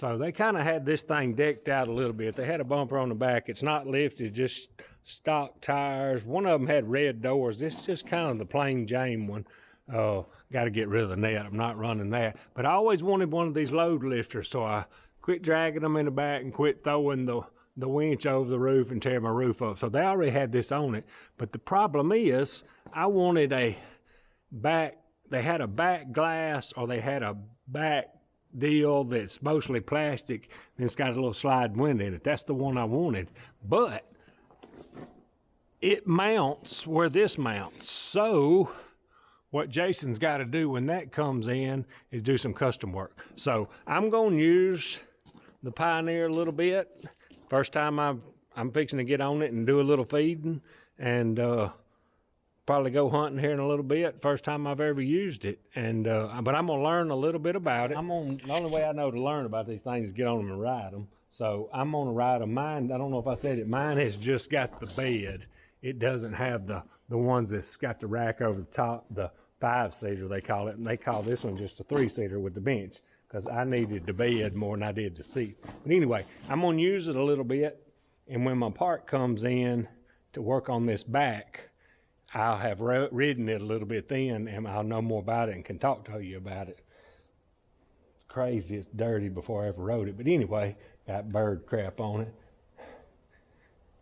So they kind of had this thing decked out a little bit. They had a bumper on the back. It's not lifted, just stock tires. One of them had red doors. This is just kind of the plain Jane one. Got to get rid of the net. I'm not running that. But I always wanted one of these load lifters, so I quit dragging them in the back and quit throwing the winch over the roof and tear my roof up. So they already had this on it. But the problem is, I wanted a back, they had a back glass, or they had a back deal that's mostly plastic and it's got a little slide window in it. That's the one I wanted. But it mounts where this mounts. So what Jason's got to do when that comes in is do some custom work. So I'm going to use the Pioneer a little bit. First time I'm fixing to get on it and do a little feeding, and probably go hunting here in a little bit. First time I've ever used it, and but I'm gonna learn a little bit about it. The only way I know to learn about these things is get on them and ride them. So I'm gonna ride them. Mine, I don't know if I said it, mine has just got the bed. It doesn't have the ones that's got the rack over the top, the 5-seater they call it, and they call this one just a 3-seater with the bench, because I needed the bed more than I did the seat. But anyway, I'm gonna use it a little bit, and when my part comes in to work on this back, I'll have ridden it a little bit then, and I'll know more about it and can talk to you about it. It's crazy, it's dirty before I ever rode it. But anyway, got bird crap on it.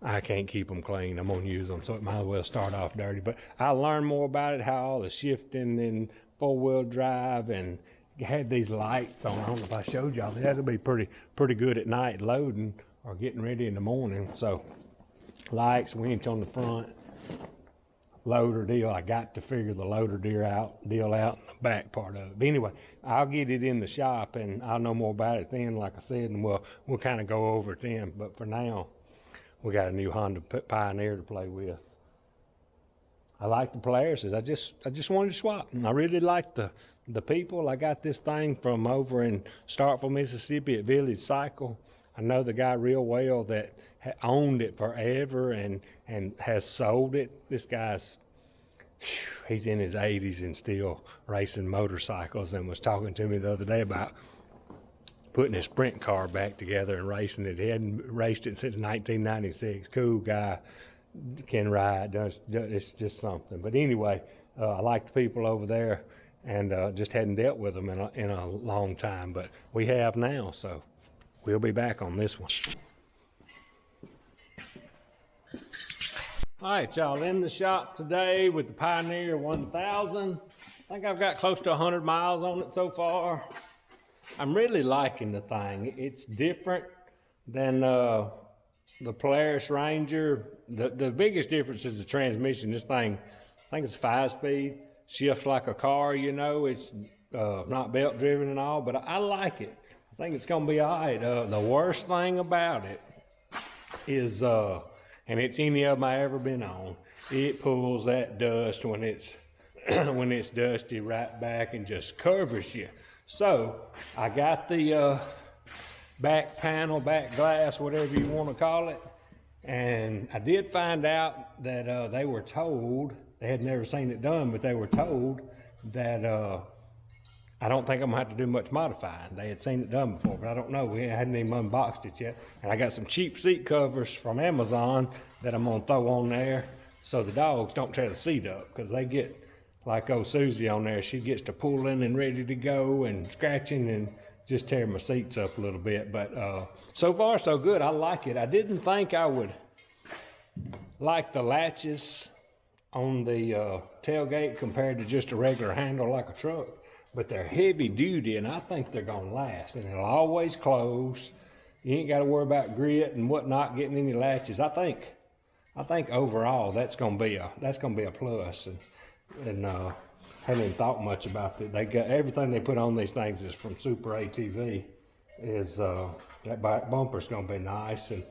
I can't keep them clean. I'm going to use them, so it might as well start off dirty. But I'll learn more about it, how all the shifting and 4-wheel drive, and had these lights on. I don't know if I showed y'all. That'll be pretty good at night loading or getting ready in the morning. So lights, winch on the front. Loader deal. I got to figure the loader deal out in the back part of it. But anyway, I'll get it in the shop and I'll know more about it then, like I said, and we'll kind of go over it then. But for now, we got a new Honda Pioneer to play with. I like the Polaris. I just wanted to swap, and I really like the people. I got this thing from over in Starkville, Mississippi at Village Cycle. I know the guy real well that owned it forever and has sold it. This guy's, he's in his 80s and still racing motorcycles, and was talking to me the other day about putting his sprint car back together and racing it. He hadn't raced it since 1996. Cool guy, can ride. It's just something. But anyway, I like the people over there, and just hadn't dealt with them in a long time. But we have now, so we'll be back on this one. All right, y'all, in the shop today with the Pioneer 1000. I think I've got close to 100 miles on it so far. I'm really liking the thing. It's different than the Polaris Ranger. The biggest difference is the transmission. This thing, I think it's 5-speed, shifts like a car, you know. It's not belt driven and all, but I like it. I think it's gonna be all right. The worst thing about it is, and it's any of them I ever been on, it pulls that dust when it's when it's dusty right back and just covers you. So I got the back panel, back glass, whatever you want to call it, and I did find out that they were told, they had never seen it done, but they were told that I don't think I'm gonna have to do much modifying. They had seen it done before, but I don't know. We hadn't even unboxed it yet. And I got some cheap seat covers from Amazon that I'm gonna throw on there so the dogs don't tear the seat up, because they get, like old Susie on there, she gets to pulling and ready to go and scratching and just tear my seats up a little bit. But so far so good. I like it. I didn't think I would like the latches on the tailgate compared to just a regular handle like a truck, but they're heavy duty, and I think they're gonna last, and it'll always close. You ain't got to worry about grit and whatnot getting any latches. I think overall that's gonna be a plus. And haven't even thought much about it. They got everything they put on these things is from Super ATV. Is that back bumper's gonna be nice, and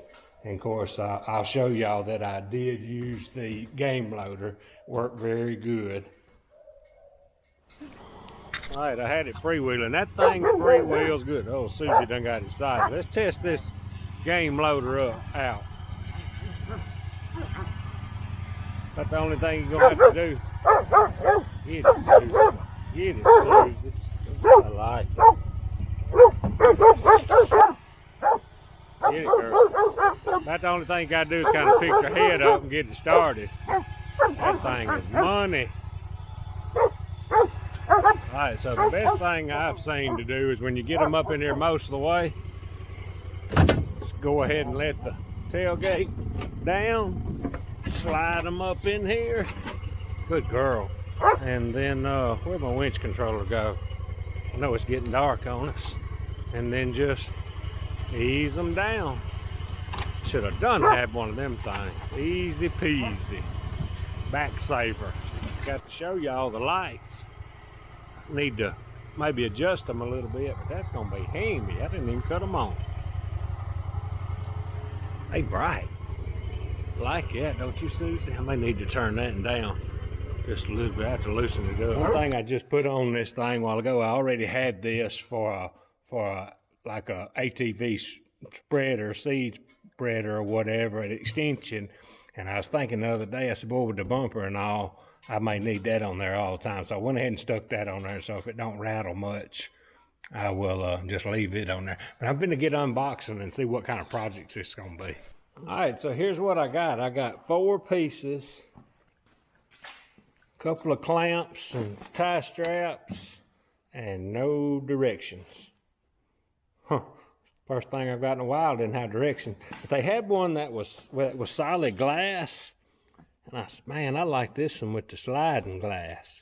of course I'll show y'all that I did use the game loader. Worked very good. All right, I had it freewheeling. That thing freewheels good. Oh, Susie done got excited. Let's test this game loader out. That's the only thing you're gonna have to do. Get it, Susie. Get it, Susie. I like it. Get it, girl. That's the only thing you gotta do is kind of pick your head up and get it started. That thing is money. Alright, so the best thing I've seen to do is when you get them up in here most of the way, just go ahead and let the tailgate down, slide them up in here. Good girl. And then, where'd my winch controller go? I know it's getting dark on us. And then just ease them down. Should have done have one of them things. Easy peasy. Back saver. Got to show y'all the lights. Need to maybe adjust them a little bit, but that's gonna be handy. I didn't even cut them on. They bright. Like that, don't you, Susie? I may need to turn that down just a little bit. I have to loosen it up. One thing I just put on this thing a while ago, I already had this for like a ATV spreader, seed spreader or whatever, an extension. And I was thinking the other day, I said, boy, with the bumper and all, I may need that on there all the time. So I went ahead and stuck that on there. So if it don't rattle much, I will just leave it on there. But I'm going to get unboxing and see what kind of projects it's going to be. All right, so here's what I got. I got 4 pieces, a couple of clamps and tie straps, and no directions. Huh. First thing I've got in a while didn't have directions. But they had one that was solid glass. And I said, man, I like this one with the sliding glass.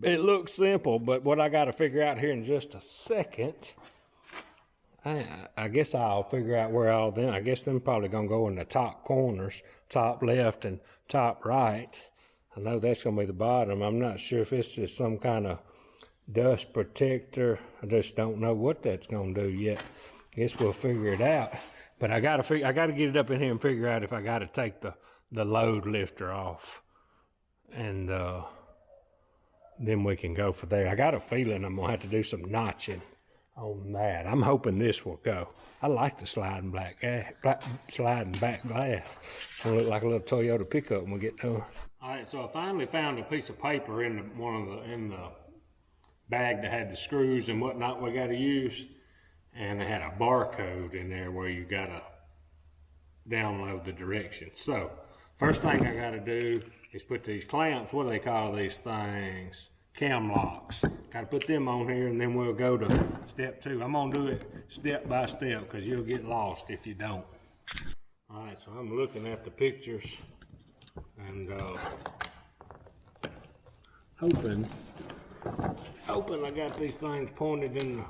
It looks simple, but what I got to figure out here in just a second, I guess I'll figure out where all them, I guess them probably going to go in the top corners, top left and top right. I know that's going to be the bottom. I'm not sure if it's just some kind of dust protector. I just don't know what that's going to do yet. Guess we'll figure it out. But I got to get it up in here and figure out if I got to take the load lifter off. And then we can go for there. I got a feeling I'm gonna have to do some notching on that. I'm hoping this will go. I like the sliding back glass. It's gonna look like a little Toyota pickup when we get done. All right, so I finally found a piece of paper in the bag that had the screws and whatnot we got to use, and it had a barcode in there where you gotta download the directions. So first thing I got to do is put these clamps, what do they call these things? Cam locks. Got to put them on here, and then we'll go to step 2. I'm going to do it step by step because you'll get lost if you don't. All right, so I'm looking at the pictures and hoping I got these things pointed in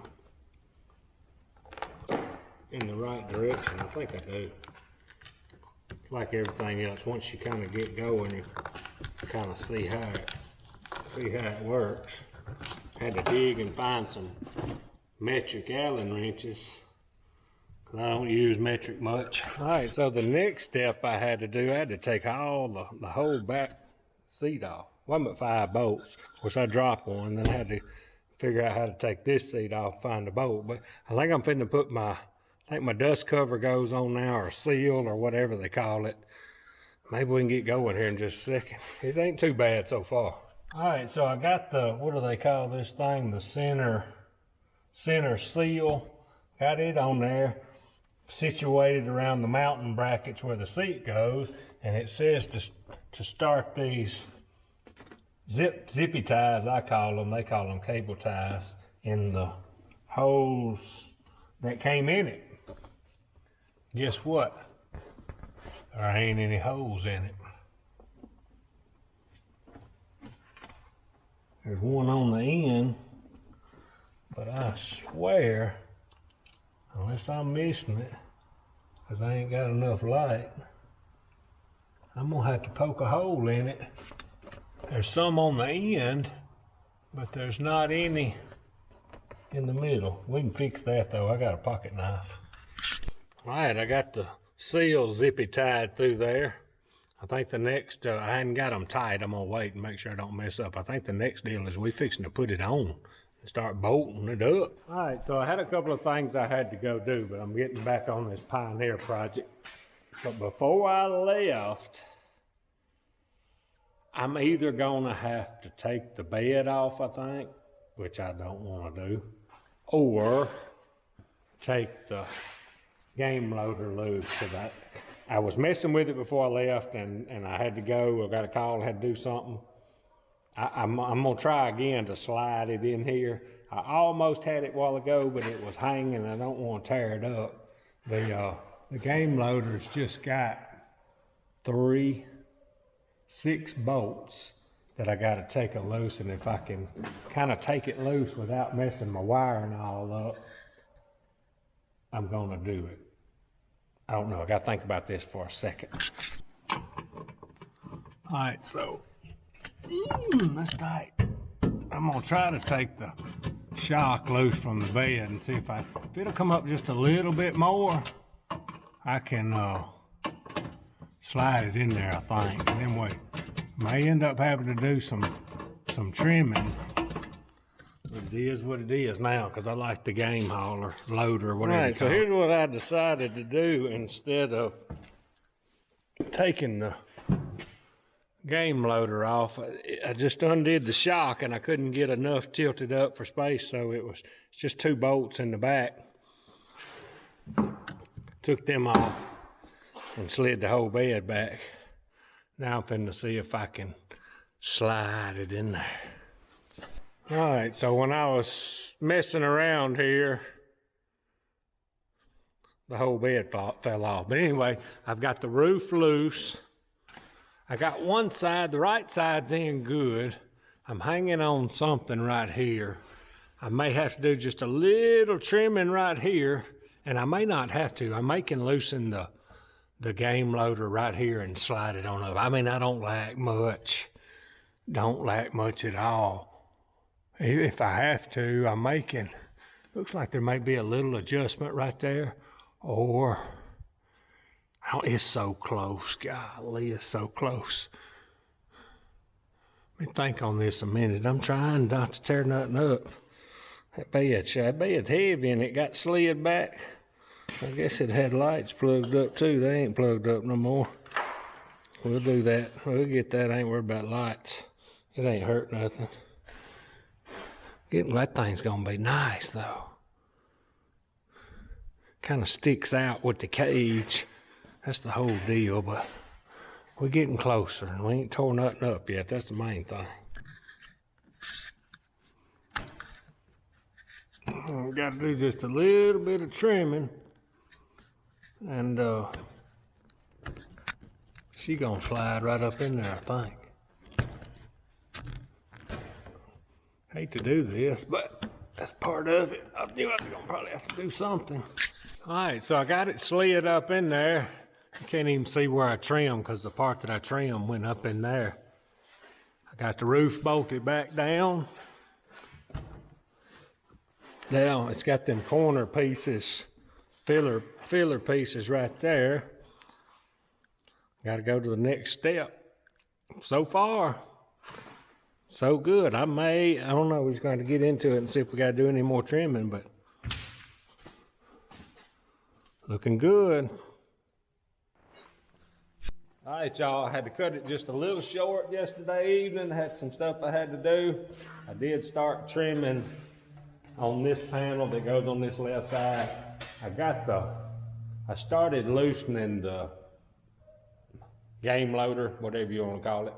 the right direction. I think I do. Like everything else, once you kind of get going, you kind of see how it works. Had to dig and find some metric Allen wrenches, because I don't use metric much. All right, so the next step I had to do, I had to take all the whole back seat off. One but 5 bolts. Of course, I dropped one, then I had to figure out how to take this seat off, find the bolt. But I think I'm finna put I think my dust cover goes on now, or seal, or whatever they call it. Maybe we can get going here in just a second. It ain't too bad so far. All right, so I got the, what do they call this thing? The center seal. Got it on there, situated around the mounting brackets where the seat goes. And it says to start these zippy ties, I call them. They call them cable ties, in the holes that came in it. Guess what? There ain't any holes in it. There's one on the end, but I swear, unless I'm missing it, because I ain't got enough light, I'm gonna have to poke a hole in it. There's some on the end, but there's not any in the middle. We can fix that though. I got a pocket knife. All right, I got the seal zippy tied through there. I think the next, I hadn't got them tight. I'm gonna wait and make sure I don't mess up. I think the next deal is we fixing to put it on and start bolting it up. All right, so I had a couple of things I had to go do, but I'm getting back on this Pioneer project. But before I left, I'm either gonna have to take the bed off, I think, which I don't wanna do, or take the game loader loose, because I was messing with it before I left, and I had to go. I got a call, had to do something. I'm gonna try again to slide it in here. I almost had it a while ago, but it was hanging. I don't want to tear it up. The game loader's just got 6 bolts that I got to take it loose, and if I can kind of take it loose without messing my wiring all up, I'm gonna do it. I don't know, I gotta think about this for a second. All right, so, that's tight. I'm gonna try to take the shock loose from the bed and see if it'll come up just a little bit more, I can slide it in there, I think. And then we may end up having to do some trimming. It is what it is now, because I like the game hauler, loader, whatever. All right, so here's what I decided to do instead of taking the game loader off. I just undid the shock, and I couldn't get enough tilted up for space, so it's just 2 bolts in the back. Took them off and slid the whole bed back. Now I'm finna see if I can slide it in there. All right, so when I was messing around here, the whole bed fell off. But anyway, I've got the roof loose. I got one side, the right side's in good. I'm hanging on something right here. I may have to do just a little trimming right here, and I may not have to. I may can loosen the game loader right here and slide it on up. I mean, I don't lack much. Don't lack much at all. If I have to, I'm making, looks like there may be a little adjustment right there, or, it's so close, golly, it's so close. Let me think on this a minute. I'm trying not to tear nothing up. That bed's heavy and it got slid back. I guess it had lights plugged up too. They ain't plugged up no more. We'll do that. We'll get that. I ain't worried about lights. It ain't hurt nothing. That thing's gonna be nice though. Kind of sticks out with the cage. That's the whole deal, but we're getting closer and we ain't tore nothing up yet. That's the main thing. We gotta do just a little bit of trimming, and she gonna slide right up in there, I think. Hate to do this, but that's part of it. I knew I was gonna probably have to do something. All right, so I got it slid up in there. You can't even see where I trimmed because the part that I trimmed went up in there. I got the roof bolted back down. Now it's got them corner pieces, filler pieces right there. Got to go to the next step. So far, so good. I don't know, we're just going to get into it and see if we got to do any more trimming, but looking good. All right, y'all, I had to cut it just a little short yesterday evening. I had some stuff I had to do. I did start trimming on this panel that goes on this left side. I started loosening the game loader, whatever you want to call it.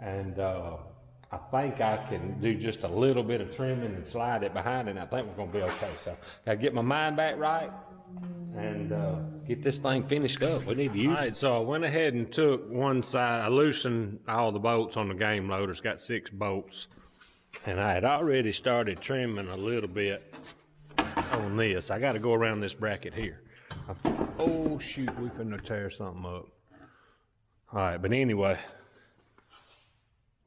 And I think I can do just a little bit of trimming and slide it behind it, and I think we're gonna be okay. So, gotta get my mind back right and get this thing finished up. We need to use it. All right, so I went ahead and took one side, I loosened all the bolts on the game loader. It's got 6 bolts. And I had already started trimming a little bit on this. I gotta go around this bracket here. Oh shoot, we finna tear something up. All right, but anyway,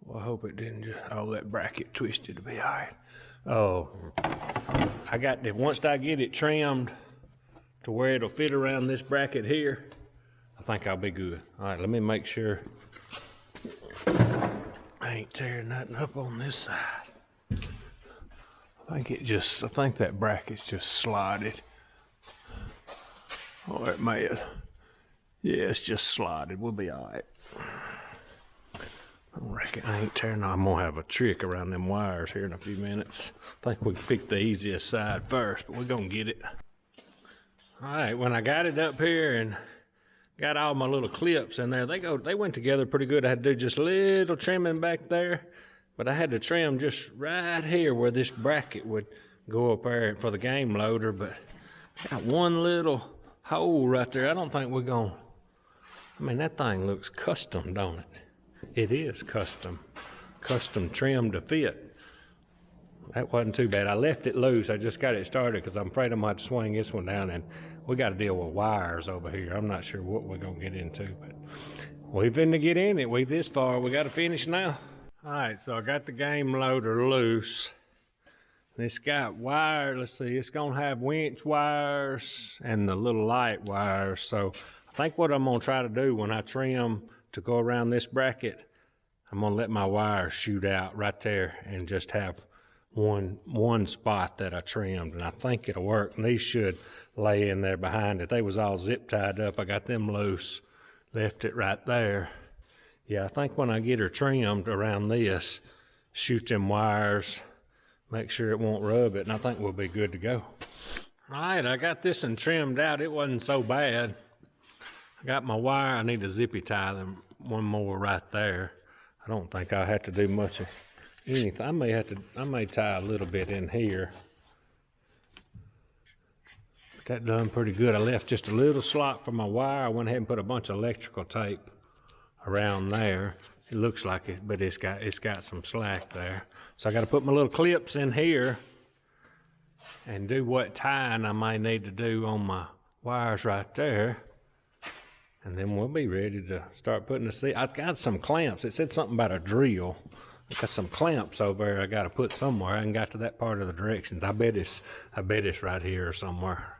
well, I hope it didn't just, that bracket twisted to be all right. Oh, I got that, once I get it trimmed to where it'll fit around this bracket here, I think I'll be good. All right, let me make sure I ain't tearing nothing up on this side. I think that bracket's just slotted. Oh, it may have. Yeah, it's just slotted. We'll be all right. I reckon I ain't tearing. I'm gonna have a trick around them wires here in a few minutes. I think we picked the easiest side first, but we're gonna get it. All right, when I got it up here and got all my little clips in there, they went together pretty good. I had to do just a little trimming back there, but I had to trim just right here where this bracket would go up there for the game loader, but got one little hole right there. I don't think we're gonna, I mean, that thing looks custom, don't it? It is custom trimmed to fit. That wasn't too bad. I left it loose. I just got it started because I'm afraid I'm gonna have to swing this one down, and we got to deal with wires over here. I'm not sure what we're gonna get into, but we're finna get in it. We this far. We got to finish now. All right, so I got the game loader loose. It's got wire. Let's see. It's gonna have winch wires and the little light wires. So I think what I'm gonna try to do when I trim to go around this bracket, I'm gonna let my wires shoot out right there and just have one spot that I trimmed, and I think it'll work. And these should lay in there behind it. They was all zip tied up. I got them loose, left it right there. Yeah, I think when I get her trimmed around this, shoot them wires, make sure it won't rub it, and I think we'll be good to go. All right, I got this one trimmed out. It wasn't so bad. I got my wire. I need to zippy tie them one more right there. I don't think I'll have to do much of anything. I may tie a little bit in here. But that done pretty good. I left just a little slot for my wire. I went ahead and put a bunch of electrical tape around there. It looks like it, but it's got some slack there. So I got to put my little clips in here and do what tying I might need to do on my wires right there. And then we'll be ready to start putting the seat. I've got some clamps. It said something about a drill. I got some clamps over there I got to put somewhere. I haven't got to that part of the directions. I bet it's right here or somewhere.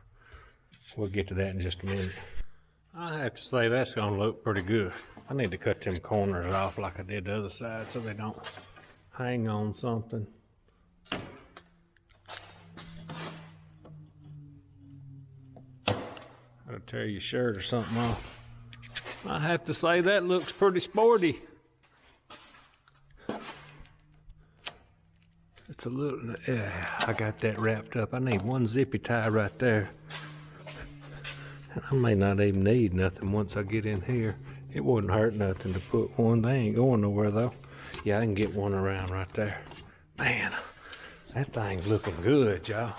We'll get to that in just a minute. I have to say that's gonna look pretty good. I need to cut them corners off like I did the other side so they don't hang on something. I'll tear your shirt or something off. I have to say that looks pretty sporty. It's a little, yeah, I got that wrapped up. I need one zippy tie right there. I may not even need nothing once I get in here. It wouldn't hurt nothing to put one. They ain't going nowhere though. Yeah, I can get one around right there. Man, that thing's looking good, y'all.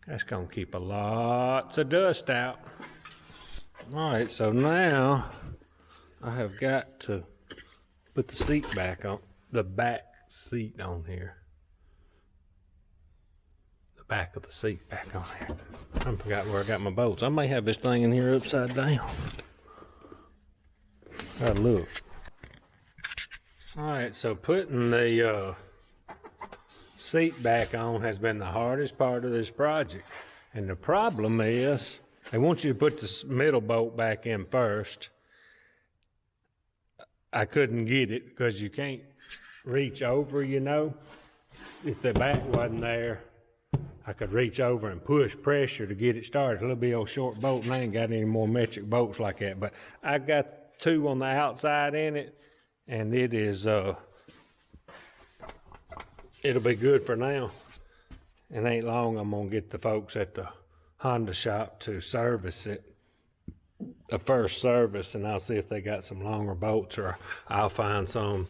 That's gonna keep a lots of dust out. All right, so now I have got to put the seat back on, the back seat on here. The back of the seat back on here. I forgot where I got my bolts. I may have this thing in here upside down. Gotta look. All right, so putting the seat back on has been the hardest part of this project. And the problem is, they want you to put the middle bolt back in first. I couldn't get it because you can't reach over, you know. If the back wasn't there, I could reach over and push pressure to get it started. It'll be old short bolt, and I ain't got any more metric bolts like that. But I got two on the outside in it, and it is, it'll be good for now. And ain't long I'm gonna get the folks at the Honda shop to service it, the first service, and I'll see if they got some longer bolts, or I'll find some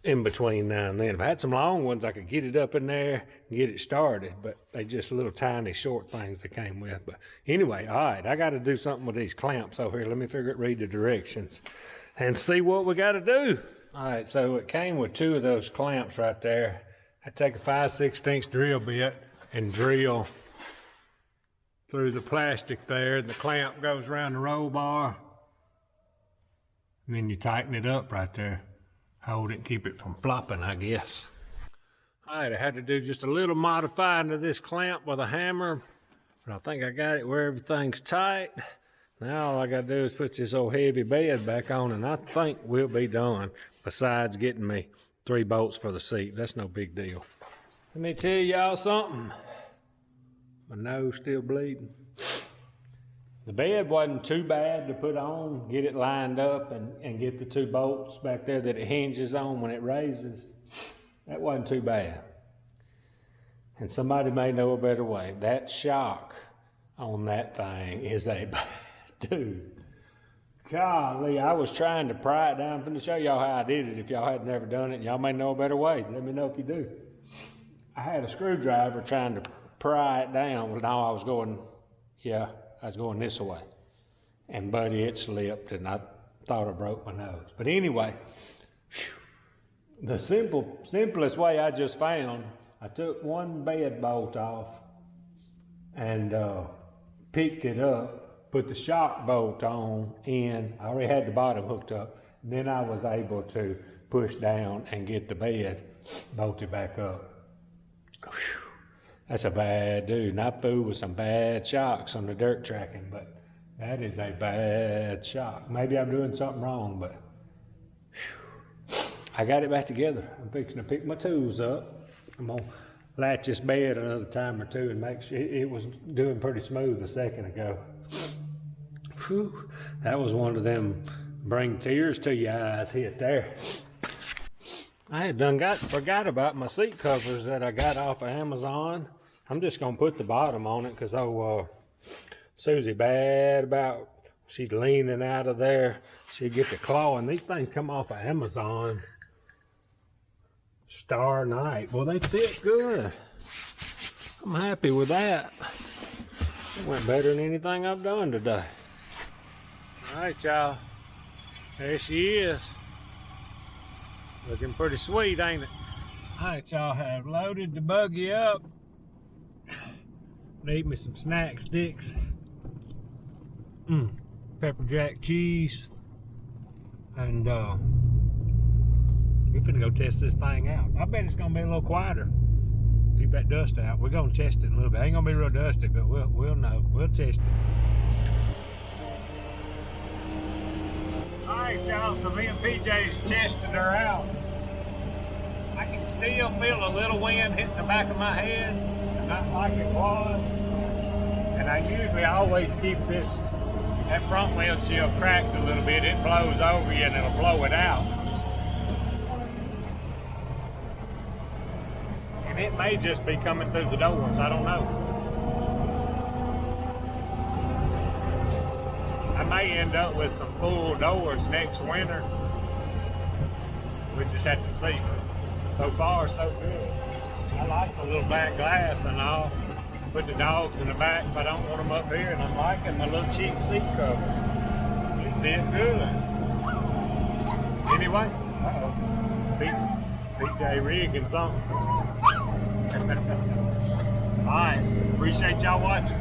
in between now and then. If I had some long ones, I could get it up in there and get it started, but they just little tiny short things they came with. But anyway, all right, I got to do something with these clamps over here. Let me read the directions and see what we got to do. All right, so it came with two of those clamps right there. I take a 5/16 drill bit and drill through the plastic there. The clamp goes around the roll bar, and then you tighten it up right there. Hold it and keep it from flopping, I guess. All right, I had to do just a little modifying to this clamp with a hammer, but I think I got it where everything's tight. Now all I gotta do is put this old heavy bed back on, and I think we'll be done, besides getting me 3 bolts for the seat. That's no big deal. Let me tell y'all something. My nose still bleeding. The bed wasn't too bad to put on, get it lined up and get the 2 bolts back there that it hinges on when it raises. That wasn't too bad. And somebody may know a better way. That shock on that thing is a dude. Golly, I was trying to pry it down. I'm going to show y'all how I did it if y'all had never done it. Y'all may know a better way. Let me know if you do. I had a screwdriver trying to pry it down. Well, now I was going this way. And buddy, it slipped and I thought I broke my nose. But anyway, the simplest way I just found, I took one bed bolt off and picked it up, put the shock bolt on in. I already had the bottom hooked up. And then I was able to push down and get the bed bolted back up. Whew. That's a bad dude. And I fooled with some bad shocks on the dirt tracking, but that is a bad shock. Maybe I'm doing something wrong, but whew. I got it back together. I'm fixing to pick my tools up. I'm gonna latch this bed another time or two and make sure it was doing pretty smooth a second ago. Whew. That was one of them bring tears to your eyes hit there. I had forgot about my seat covers that I got off of Amazon. I'm just gonna put the bottom on it because Susie bad about, she's leaning out of there. She'd get the claw, and these things come off of Amazon. Star Night. Well, they fit good. I'm happy with that. It went better than anything I've done today. All right, y'all. There she is. Looking pretty sweet, ain't it? All right, y'all, have loaded the buggy up. Need me some snack sticks. Pepper jack cheese. And we're finna go test this thing out. I bet it's gonna be a little quieter. Keep that dust out. We're gonna test it a little bit. Ain't gonna be real dusty, but we'll know. We'll test it. Alright, y'all, so me and PJ's testing her out. I can still feel a little wind hitting the back of my head, not like it was. And I usually always keep that front windshield cracked a little bit. It blows over you and it'll blow it out. And it may just be coming through the doors, I don't know. I may end up with some full doors next winter. We just have to see. So far, so good. I like the little back glass and all. Put the dogs in the back if I don't want them up here, and I'm liking my little cheap seat cover. It fit good. Anyway, PJ rigging something. All right, appreciate y'all watching.